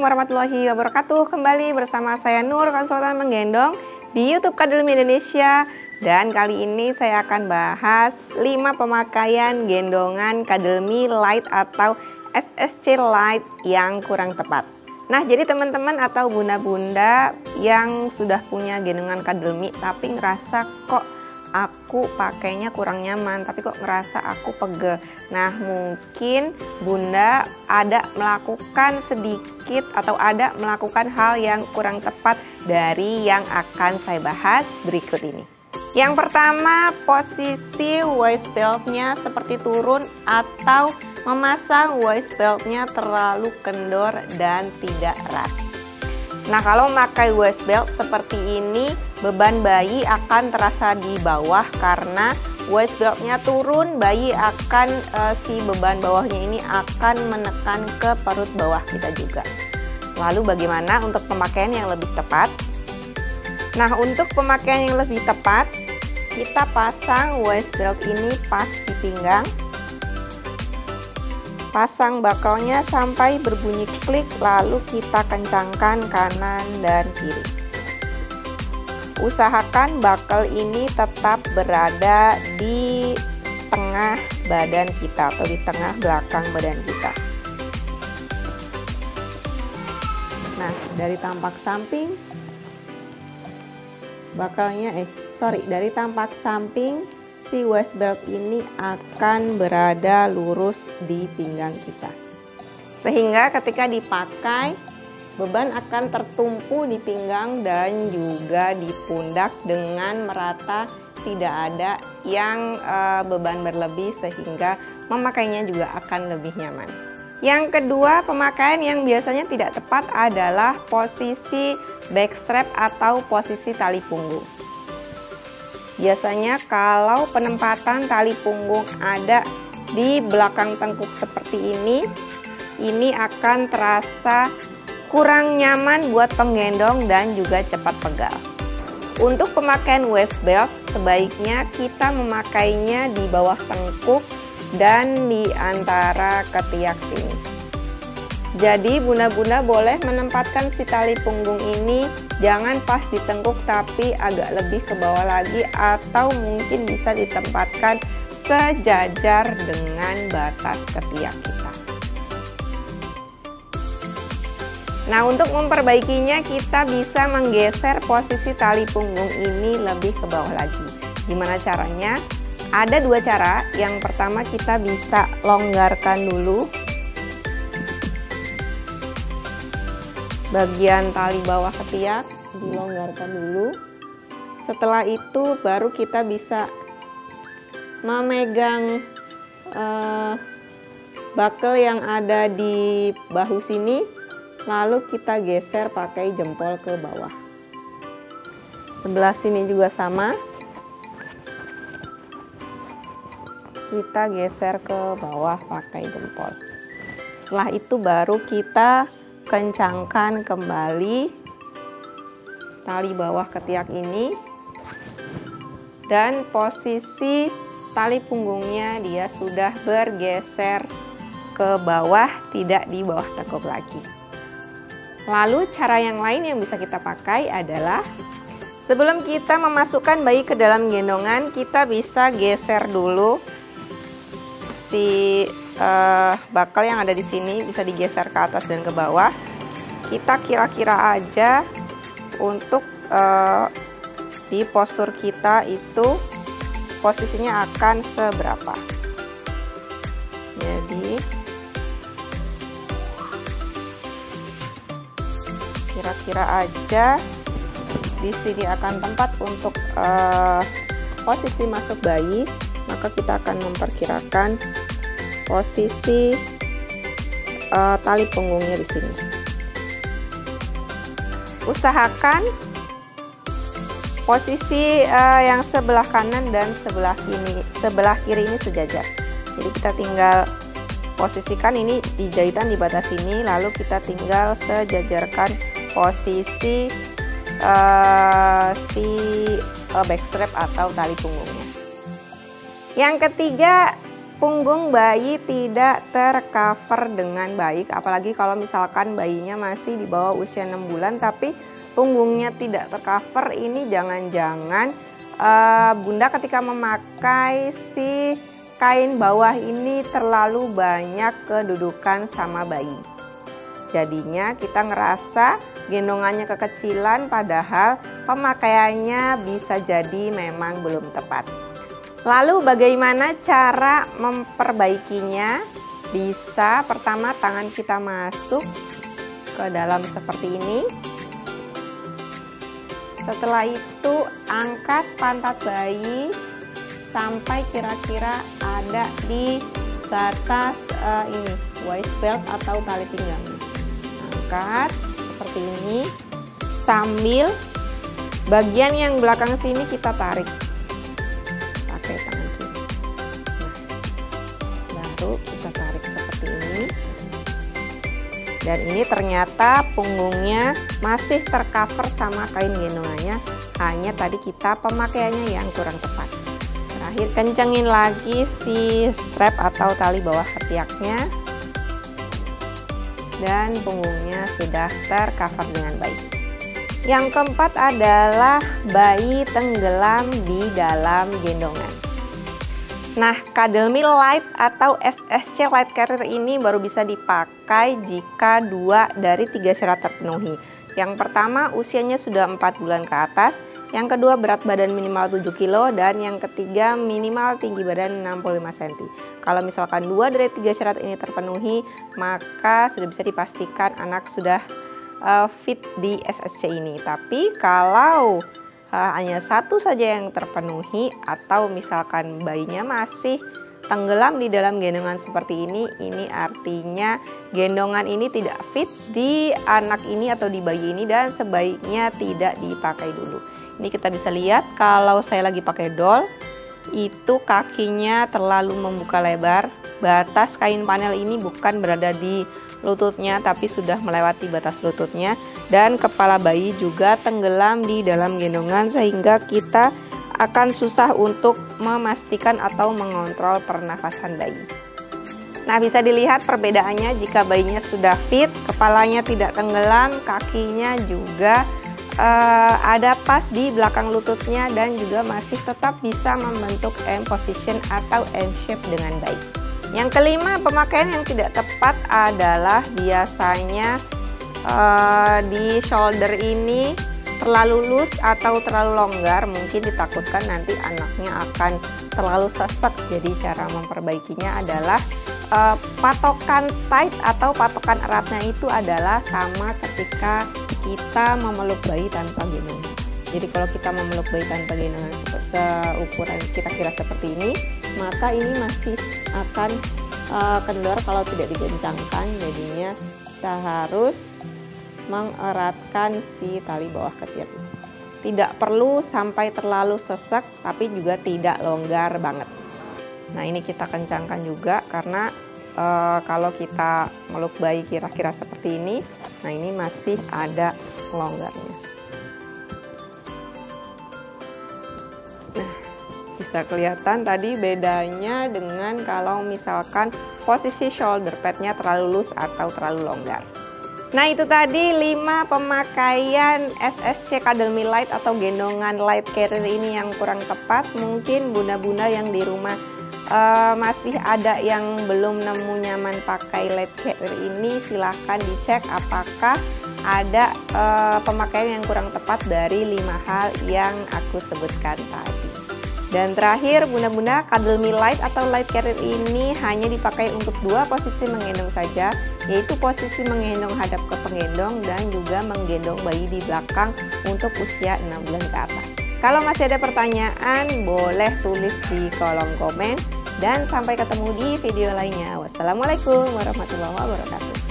warahmatullahi wabarakatuh. Kembali bersama saya Nur, konsultan menggendong di YouTube Kadelmi Indonesia. Dan kali ini saya akan bahas 5 pemakaian gendongan Kadelmi Light atau SSC Light yang kurang tepat. Nah, jadi teman-teman atau bunda-bunda yang sudah punya gendongan Kadelmi tapi ngerasa kok aku pakainya kurang nyaman, tapi kok ngerasa aku pegel. Nah, mungkin bunda ada melakukan sedikit atau ada melakukan hal yang kurang tepat dari yang akan saya bahas berikut ini. Yang pertama, posisi waist belt-nya seperti turun atau memasang waist belt-nya terlalu kendor dan tidak erat. Nah, kalau memakai waist belt seperti ini, beban bayi akan terasa di bawah karena waist belt-nya turun, bayi akan si beban bawahnya ini akan menekan ke perut bawah kita juga. Lalu bagaimana untuk pemakaian yang lebih tepat? Nah, untuk pemakaian yang lebih tepat, kita pasang waist belt ini pas di pinggang. Pasang bakalnya sampai berbunyi klik, lalu kita kencangkan kanan dan kiri. Usahakan bakal ini tetap berada di tengah badan kita atau di tengah belakang badan kita. Nah, dari tampak samping dari tampak samping si waist belt ini akan berada lurus di pinggang kita. Sehingga ketika dipakai, beban akan tertumpu di pinggang dan juga di pundak dengan merata, tidak ada yang beban berlebih sehingga memakainya juga akan lebih nyaman. Yang kedua, pemakaian yang biasanya tidak tepat adalah posisi backstrap atau posisi tali punggung. Biasanya kalau penempatan tali punggung ada di belakang tengkuk seperti ini akan terasa kurang nyaman buat penggendong dan juga cepat pegal. Untuk pemakaian waist belt, sebaiknya kita memakainya di bawah tengkuk dan di antara ketiak sini. Jadi bunda-bunda boleh menempatkan si tali punggung ini jangan pas di tengkuk tapi agak lebih ke bawah lagi, atau mungkin bisa ditempatkan sejajar dengan batas ketiak kita. Nah, untuk memperbaikinya kita bisa menggeser posisi tali punggung ini lebih ke bawah lagi. Gimana caranya? Ada 2 cara. Yang pertama, kita bisa longgarkan dulu bagian tali bawah ketiak, dilonggarkan dulu. Setelah itu baru kita bisa memegang buckle yang ada di bahu sini, lalu kita geser pakai jempol ke bawah. Sebelah sini juga sama, kita geser ke bawah pakai jempol. Setelah itu baru kita kencangkan kembali tali bawah ketiak ini, dan posisi tali punggungnya dia sudah bergeser ke bawah, tidak di bawah tengkuk lagi. Lalu cara yang lain yang bisa kita pakai adalah sebelum kita memasukkan bayi ke dalam gendongan, kita bisa geser dulu si bakal yang ada di sini, bisa digeser ke atas dan ke bawah. Kita kira-kira aja untuk di postur kita itu posisinya akan seberapa. Jadi kira-kira aja di sini akan tempat untuk posisi masuk bayi, maka kita akan memperkirakan posisi tali punggungnya di sini. Usahakan posisi yang sebelah kanan dan sebelah kiri ini sejajar. Jadi kita tinggal posisikan ini di jahitan di batas sini, lalu kita tinggal sejajarkan posisi backstrap atau tali punggungnya. Yang ketiga, punggung bayi tidak tercover dengan baik, apalagi kalau misalkan bayinya masih di bawah usia 6 bulan tapi punggungnya tidak tercover. Ini jangan-jangan bunda ketika memakai si kain bawah ini terlalu banyak kedudukan sama bayi. Jadinya kita ngerasa gendongannya kekecilan, padahal pemakaiannya bisa jadi memang belum tepat. Lalu bagaimana cara memperbaikinya? Bisa pertama tangan kita masuk ke dalam seperti ini. Setelah itu angkat pantat bayi sampai kira-kira ada di batas ini waist belt atau tali pinggang. Angkat seperti ini sambil bagian yang belakang sini kita tarik pakai tangan kiri. Nah, baru kita tarik seperti ini. Dan ini ternyata punggungnya masih tercover sama kain gendongannya, hanya tadi kita pemakaiannya yang kurang tepat. Terakhir kencengin lagi si strap atau tali bawah ketiaknya, dan punggungnya sudah tercover dengan baik. Yang keempat adalah bayi tenggelam di dalam gendongan. Nah, Cuddle Me Light atau SSC Light Carrier ini baru bisa dipakai jika 2 dari 3 syarat terpenuhi. Yang pertama, usianya sudah 4 bulan ke atas. Yang kedua, berat badan minimal 7 kg. Dan yang ketiga, minimal tinggi badan 65 cm. Kalau misalkan 2 dari 3 syarat ini terpenuhi, maka sudah bisa dipastikan anak sudah fit di SSC ini. Tapi kalau hanya satu saja yang terpenuhi, atau misalkan bayinya masih tenggelam di dalam gendongan seperti ini artinya gendongan ini tidak fit di anak ini atau di bayi ini, dan sebaiknya tidak dipakai dulu. Ini kita bisa lihat kalau saya lagi pakai doll, itu kakinya terlalu membuka lebar. Batas kain panel ini bukan berada di lututnya, tapi sudah melewati batas lututnya, dan kepala bayi juga tenggelam di dalam gendongan sehingga kita akan susah untuk memastikan atau mengontrol pernafasan bayi. Nah, bisa dilihat perbedaannya jika bayinya sudah fit, kepalanya tidak tenggelam, kakinya juga ada pas di belakang lututnya, dan juga masih tetap bisa membentuk M position atau M shape dengan baik. Yang kelima, pemakaian yang tidak tepat adalah biasanya di shoulder ini terlalu loose atau terlalu longgar. Mungkin ditakutkan nanti anaknya akan terlalu sesek. Jadi cara memperbaikinya adalah patokan tight atau patokan eratnya itu adalah sama ketika kita memeluk bayi tanpa gendongan. Jadi kalau kita memeluk bayi tanpa gendongan seukuran kira-kira seperti ini, maka ini masih akan kendor kalau tidak dikencangkan. Jadinya kita harus mengeratkan si tali bawah ketiak. Tidak perlu sampai terlalu sesek, tapi juga tidak longgar banget. Nah, ini kita kencangkan juga karena kalau kita meluk bayi kira-kira seperti ini, nah ini masih ada longgarnya. Nah, bisa kelihatan tadi bedanya dengan kalau misalkan posisi shoulder padnya terlalu loose atau terlalu longgar. Nah, itu tadi 5 pemakaian SSC Cuddle Me Light atau gendongan light carrier ini yang kurang tepat. Mungkin bunda-bunda yang di rumah masih ada yang belum nemu nyaman pakai light carrier ini, silahkan dicek apakah ada pemakaian yang kurang tepat dari 5 hal yang aku sebutkan tadi. Dan terakhir, bunda-bunda, Cuddle Me Light atau light carrier ini hanya dipakai untuk 2 posisi menggendong saja, yaitu posisi menggendong hadap ke penggendong dan juga menggendong bayi di belakang untuk usia 6 bulan ke atas. Kalau masih ada pertanyaan, boleh tulis di kolom komen, dan sampai ketemu di video lainnya. Wassalamualaikum warahmatullahi wabarakatuh.